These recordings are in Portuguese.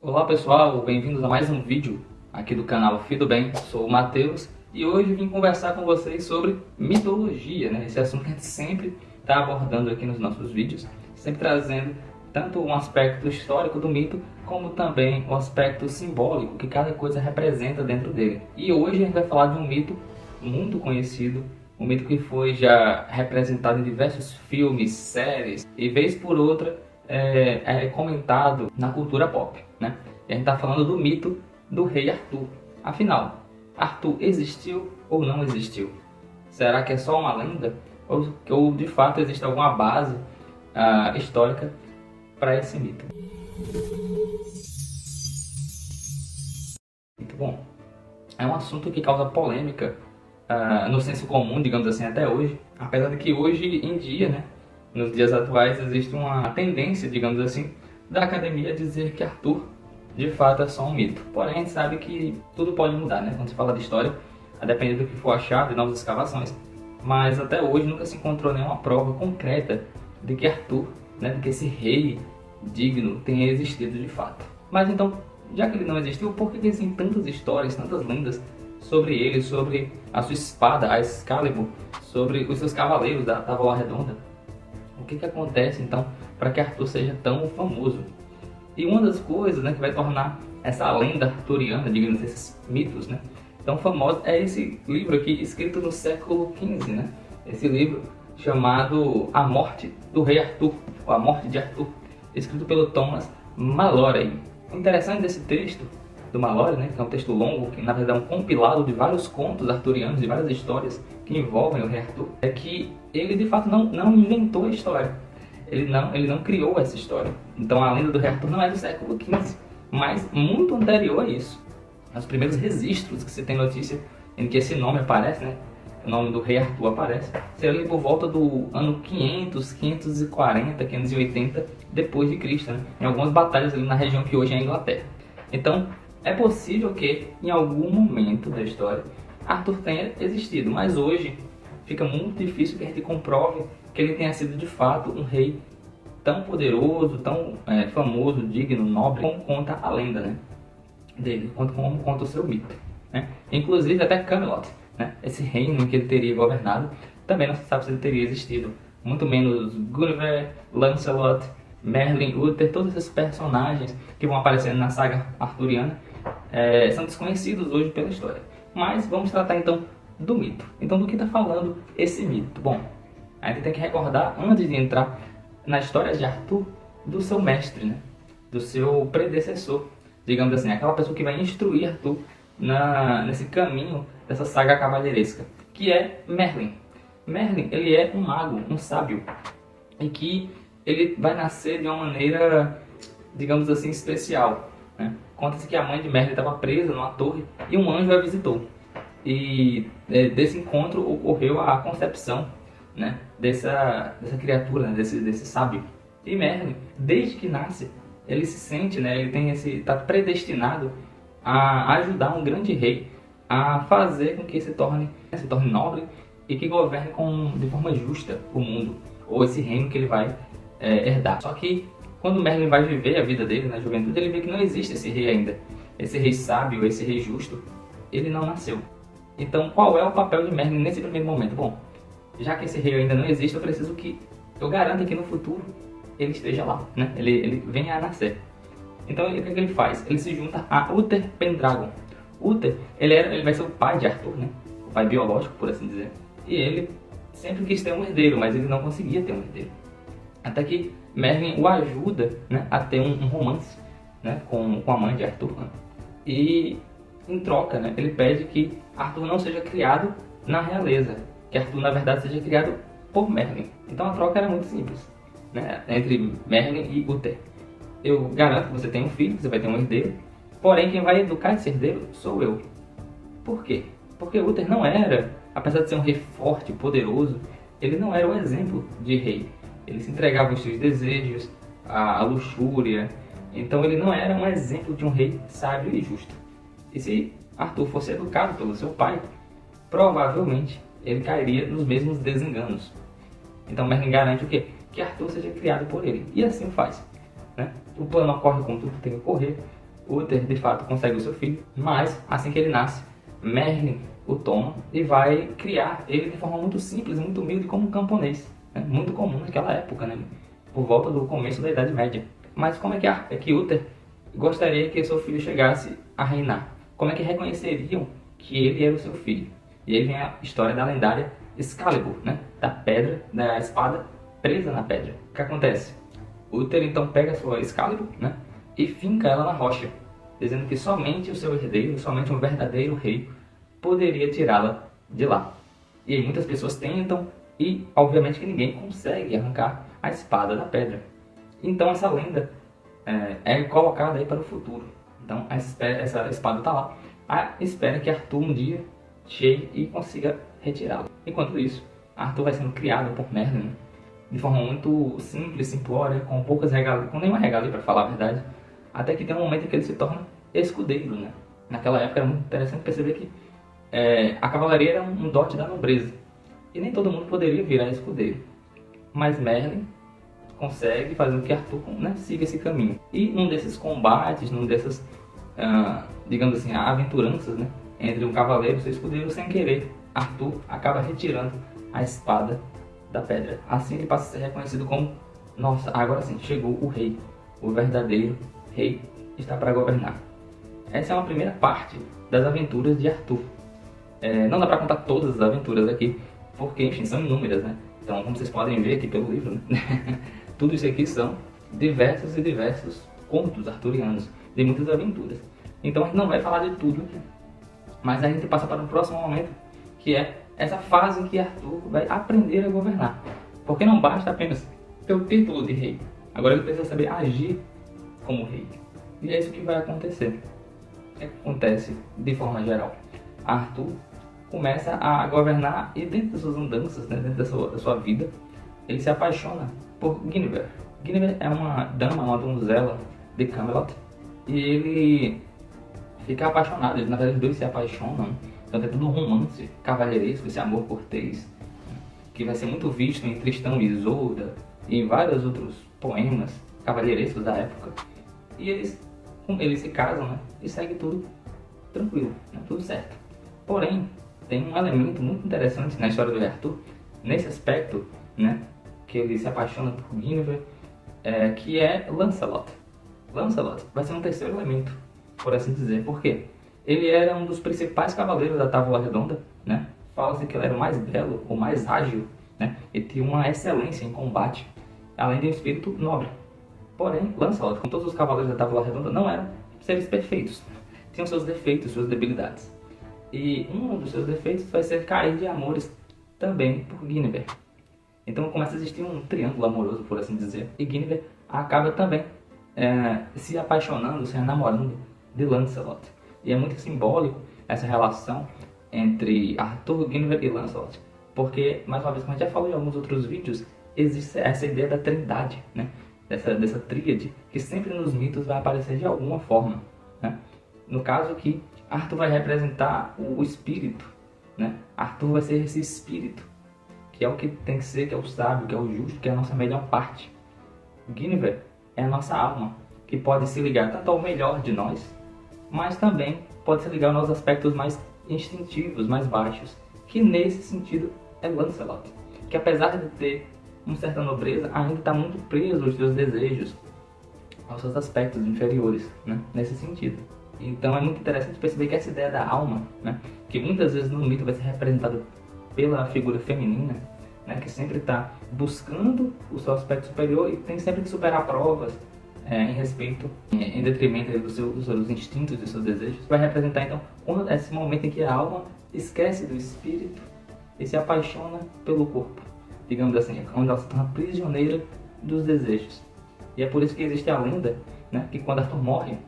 Olá pessoal, bem-vindos a mais um vídeo aqui do canal Fido Bem. Sou o Matheus e hoje vim conversar com vocês sobre mitologia, né? Esse assunto que a gente sempre está abordando aqui nos nossos vídeos, sempre trazendo tanto um aspecto histórico do mito, como também o aspecto simbólico que cada coisa representa dentro dele. E hoje a gente vai falar de um mito muito conhecido, um mito que foi já representado em diversos filmes, séries e vez por outra é comentado na cultura pop, né? E a gente está falando do mito do rei Arthur. Afinal, Arthur existiu ou não existiu? Será que é só uma lenda? Ou de fato existe alguma base histórica para esse mito? Muito bom. É um assunto que causa polêmica no senso comum, digamos assim, até hoje. Apesar de que hoje em dia, né, nos dias atuais, existe uma tendência, digamos assim, da academia a dizer que Arthur, de fato, é só um mito. Porém, a gente sabe que tudo pode mudar, né? Quando se fala de história, a depender do que for achado e novas escavações. Mas até hoje nunca se encontrou nenhuma prova concreta de que Arthur, né, de que esse rei digno tenha existido de fato. Mas então, já que ele não existiu, por que existem tantas histórias, tantas lendas sobre ele, sobre a sua espada, a Excalibur, sobre os seus cavaleiros da Távola Redonda? O que acontece então para que Arthur seja tão famoso? E uma das coisas, né, que vai tornar essa lenda arturiana, digamos, esses mitos, né, tão famosos, é esse livro aqui, escrito no século XV, né? Esse livro chamado A Morte do Rei Arthur, ou A Morte de Arthur, escrito pelo Thomas Malory. O interessante desse texto do Malory, né, que é um texto longo, que na verdade é um compilado de vários contos arturianos e várias histórias que envolvem o rei Arthur, é que ele de fato não inventou a história. Ele não criou essa história. Então a lenda do rei Arthur não é do século XV, mas muito anterior a isso. Os primeiros registros que você tem notícia em que esse nome aparece, né, o nome do rei Arthur aparece, seria ali por volta do ano 500, 540, 580 depois de Cristo, né, em algumas batalhas ali na região que hoje é a Inglaterra. Então é possível que em algum momento da história Arthur tenha existido, mas hoje fica muito difícil que a gente comprove que ele tenha sido de fato um rei tão poderoso, tão famoso, digno, nobre, como conta a lenda, né, dele, como conta o seu mito, né? Inclusive até Camelot, né, esse reino em que ele teria governado, também não se sabe se ele teria existido, muito menos Guinevere, Lancelot, Merlin, Uther, todos esses personagens que vão aparecendo na saga arturiana são desconhecidos hoje pela história. Mas vamos tratar então do mito. Então do que está falando esse mito? Bom, a gente tem que recordar, antes de entrar na história de Arthur, do seu mestre, né? Do seu predecessor, digamos assim, aquela pessoa que vai instruir Arthur nesse caminho dessa saga cavalheiresca, que é Merlin. Merlin, ele é um mago, um sábio, e que ele vai nascer de uma maneira, digamos assim, especial, né? Conta-se que a mãe de Merlin estava presa numa torre e um anjo a visitou. E desse encontro ocorreu a concepção, né, dessa criatura, né, desse sábio. E Merlin, desde que nasce, ele se sente, né, ele está predestinado a ajudar um grande rei a fazer com que se torne nobre e que governe de forma justa o mundo, ou esse reino que ele vai herdar. Só que quando Merlin vai viver a vida dele na juventude, ele vê que não existe esse rei ainda. Esse rei sábio, esse rei justo, ele não nasceu. Então, qual é o papel de Merlin nesse primeiro momento? Bom, já que esse rei ainda não existe, eu preciso que eu garanta que no futuro ele esteja lá, né? Ele venha a nascer. Então, o que ele faz? Ele se junta a Uther Pendragon. Uther, ele vai ser o pai de Arthur, né? O pai biológico, por assim dizer. E ele sempre quis ter um herdeiro, mas ele não conseguia ter um herdeiro. Até que Merlin o ajuda, né, a ter um romance, né, com a mãe de Arthur. Né? E em troca, né, ele pede que Arthur não seja criado na realeza, que Arthur na verdade seja criado por Merlin. Então a troca era muito simples, né, entre Merlin e Uther. Eu garanto que você tem um filho, você vai ter um herdeiro, porém quem vai educar esse herdeiro sou eu. Por quê? Porque Uther não era, apesar de ser um rei forte, poderoso, ele não era o exemplo de rei. Ele se entregava aos seus desejos, à luxúria. Então ele não era um exemplo de um rei sábio e justo. E se Arthur fosse educado pelo seu pai, provavelmente ele cairia nos mesmos desenganos. Então Merlin garante o quê? Que Arthur seja criado por ele. E assim faz, né? O plano ocorre como tudo tem que ocorrer. Uther de fato consegue o seu filho, mas assim que ele nasce, Merlin o toma e vai criar ele de forma muito simples, muito humilde, como um camponês, né? Muito comum naquela época, né? Por volta do começo da Idade Média. Mas como é que Uther gostaria que seu filho chegasse a reinar? Como é que reconheceriam que ele era o seu filho? E aí vem a história da lendária Excalibur, né? Da pedra, da espada presa na pedra. O que acontece? Uther então pega a sua Excalibur, né? E finca ela na rocha, dizendo que somente o seu herdeiro, somente um verdadeiro rei, poderia tirá-la de lá. E aí muitas pessoas tentam e, obviamente, que ninguém consegue arrancar a espada da pedra. Então essa lenda é colocada aí para o futuro. Então essa espada está lá, à espera que Arthur um dia chegue e consiga retirá-la. Enquanto isso, Arthur vai sendo criado por Merlin, né? De forma muito simples, simplória, com poucas regalias, com nenhuma regalia para falar a verdade, até que tem um momento em que ele se torna escudeiro, né? Naquela época era muito interessante perceber que a cavalaria era um dote da nobreza e nem todo mundo poderia virar escudeiro, mas Merlin consegue fazer com que Arthur, né, siga esse caminho. E num desses combates, num dessas, digamos assim, aventuranças, né, entre um cavaleiro e seu escudeiro, sem querer, Arthur acaba retirando a espada da pedra. Assim ele passa a ser reconhecido como, nossa, agora sim, chegou o rei, o verdadeiro rei está para governar. Essa é uma primeira parte das aventuras de Arthur. Não dá para contar todas as aventuras aqui, porque, enfim, são inúmeras, né? Então, como vocês podem ver aqui pelo livro, né? Tudo isso aqui são diversos e diversos contos arturianos, de muitas aventuras. Então a gente não vai falar de tudo aqui, mas a gente passa para o próximo momento, que é essa fase em que Arthur vai aprender a governar. Porque não basta apenas ter o título de rei, agora ele precisa saber agir como rei. E é isso que vai acontecer. O que acontece de forma geral? Arthur começa a governar e dentro das suas andanças, né, dentro da sua vida, ele se apaixona por Guinevere. Guinevere é uma dama, uma donzela de Camelot, e ele fica apaixonado, na verdade os dois se apaixonam, então tem todo um romance cavalheiresco, esse amor cortês, que vai ser muito visto em Tristão e Isolda e em vários outros poemas cavalheirescos da época. E eles se casam, né, e segue tudo tranquilo, né, tudo certo. Porém, tem um elemento muito interessante na história do rei Arthur, nesse aspecto, né, que ele se apaixona por Guinevere, que é Lancelot. Lancelot vai ser um terceiro elemento, por assim dizer. Por quê? Ele era um dos principais cavaleiros da Távola Redonda, né? Fala-se que ele era o mais belo, o mais ágil, né? E tinha uma excelência em combate, além de um espírito nobre. Porém, Lancelot, como todos os cavaleiros da Távola Redonda, não eram seres perfeitos. Tinham seus defeitos, suas debilidades. E um dos seus defeitos vai ser cair de amores também por Guinevere. Então começa a existir um triângulo amoroso, por assim dizer. E Guinevere acaba também se apaixonando, se enamorando de Lancelot. E é muito simbólico essa relação entre Arthur, Guinevere e Lancelot. Porque, mais uma vez, como a gente já falou em alguns outros vídeos, existe essa ideia da trindade, né? Dessa tríade, que sempre nos mitos vai aparecer de alguma forma, né? No caso aqui, Arthur vai representar o espírito, né? Arthur vai ser esse espírito, que é o que tem que ser, que é o sábio, que é o justo, que é a nossa melhor parte. Guinevere é a nossa alma, que pode se ligar tanto ao melhor de nós, mas também pode se ligar aos aspectos mais instintivos, mais baixos, que nesse sentido é Lancelot, que apesar de ter uma certa nobreza, ainda está muito preso aos seus desejos, aos seus aspectos inferiores, né? Nesse sentido. Então é muito interessante perceber que essa ideia da alma, né, que muitas vezes no mito vai ser representada pela figura feminina, né, que sempre está buscando o seu aspecto superior e tem sempre que superar provas em respeito, em detrimento dos seus instintos e dos seus desejos, vai representar então esse momento em que a alma esquece do espírito e se apaixona pelo corpo, digamos assim, onde ela se torna prisioneira dos desejos. E é por isso que existe a lenda, né, que quando Arthur morre,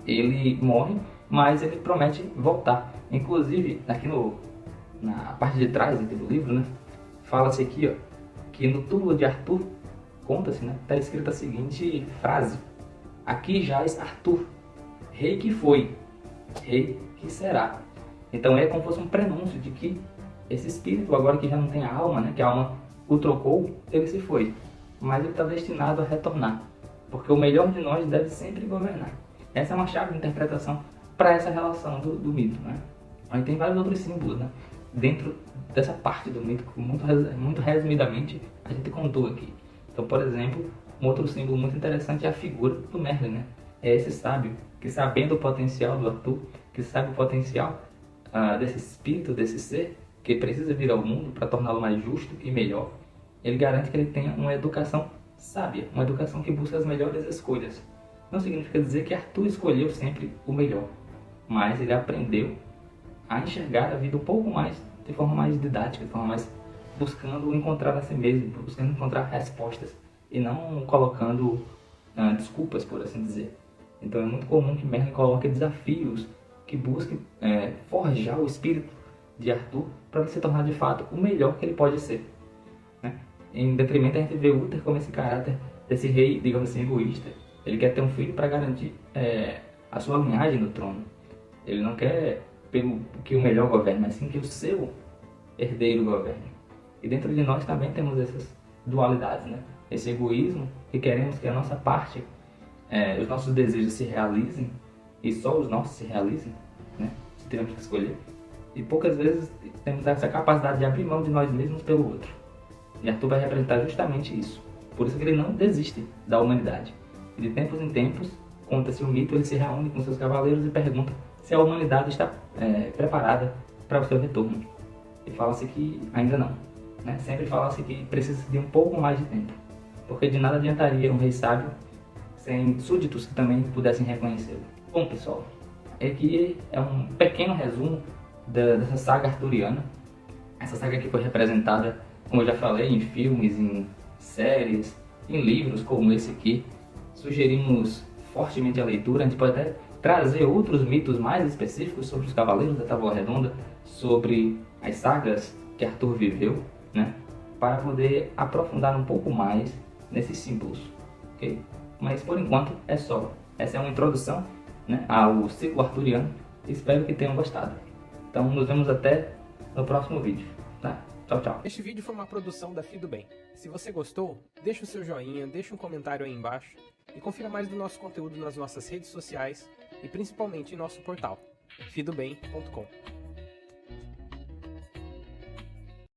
ele morre, mas ele promete voltar. Inclusive, aqui na parte de trás aqui do livro, né, fala-se aqui, ó, que no túmulo de Arthur, conta-se, né, está escrita a seguinte frase: aqui jaz Arthur, rei que foi, rei que será. Então é como se fosse um prenúncio de que esse espírito, agora que já não tem a alma, né, que a alma o trocou, ele se foi, mas ele está destinado a retornar, porque o melhor de nós deve sempre governar. Essa é uma chave de interpretação para essa relação do mito, né? Aí tem vários outros símbolos, né? Dentro dessa parte do mito, muito resumidamente, a gente contou aqui. Então, por exemplo, um outro símbolo muito interessante é a figura do Merlin, né? É esse sábio que, sabendo o potencial do Arthur, que sabe o potencial desse espírito, desse ser, que precisa vir ao mundo para torná-lo mais justo e melhor, ele garante que ele tenha uma educação sábia, uma educação que busca as melhores escolhas. Não significa dizer que Arthur escolheu sempre o melhor, mas ele aprendeu a enxergar a vida um pouco mais, de forma mais didática, de forma mais buscando encontrar a si mesmo, buscando encontrar respostas e não colocando desculpas, por assim dizer. Então é muito comum que Merlin coloque desafios que busquem forjar o espírito de Arthur para ele se tornar de fato o melhor que ele pode ser, né? Em detrimento, a gente vê Uther como esse caráter desse rei, digamos assim, egoísta. Ele quer ter um filho para garantir a sua linhagem no trono. Ele não quer que o melhor governe, mas sim que o seu herdeiro governe. E dentro de nós também temos essas dualidades, né? Esse egoísmo que queremos que a nossa parte, os nossos desejos se realizem e só os nossos se realizem, né? Se tivermos que escolher. E poucas vezes temos essa capacidade de abrir mão de nós mesmos pelo outro. E Arthur vai representar justamente isso. Por isso que ele não desiste da humanidade. E de tempos em tempos, conta-se o mito, ele se reúne com seus cavaleiros e pergunta se a humanidade está preparada para o seu retorno. E fala-se que ainda não, né? Sempre fala-se que precisa de um pouco mais de tempo. Porque de nada adiantaria um rei sábio sem súditos que também pudessem reconhecê-lo. Bom, pessoal, aqui é um pequeno resumo dessa saga arturiana. Essa saga que foi representada, como eu já falei, em filmes, em séries, em livros como esse aqui. Sugerimos fortemente a leitura. A gente pode até trazer outros mitos mais específicos sobre os Cavaleiros da Távola Redonda, sobre as sagas que Arthur viveu, né? Para poder aprofundar um pouco mais nesses símbolos, ok? Mas por enquanto é só. Essa é uma introdução, né, ao ciclo arturiano. Espero que tenham gostado. Então nos vemos até no próximo vídeo, tá? Tchau, tchau. Este vídeo foi uma produção da Fido Bem. Se você gostou, deixa o seu joinha, deixa um comentário aí embaixo e confira mais do nosso conteúdo nas nossas redes sociais e principalmente em nosso portal, fidobem.com.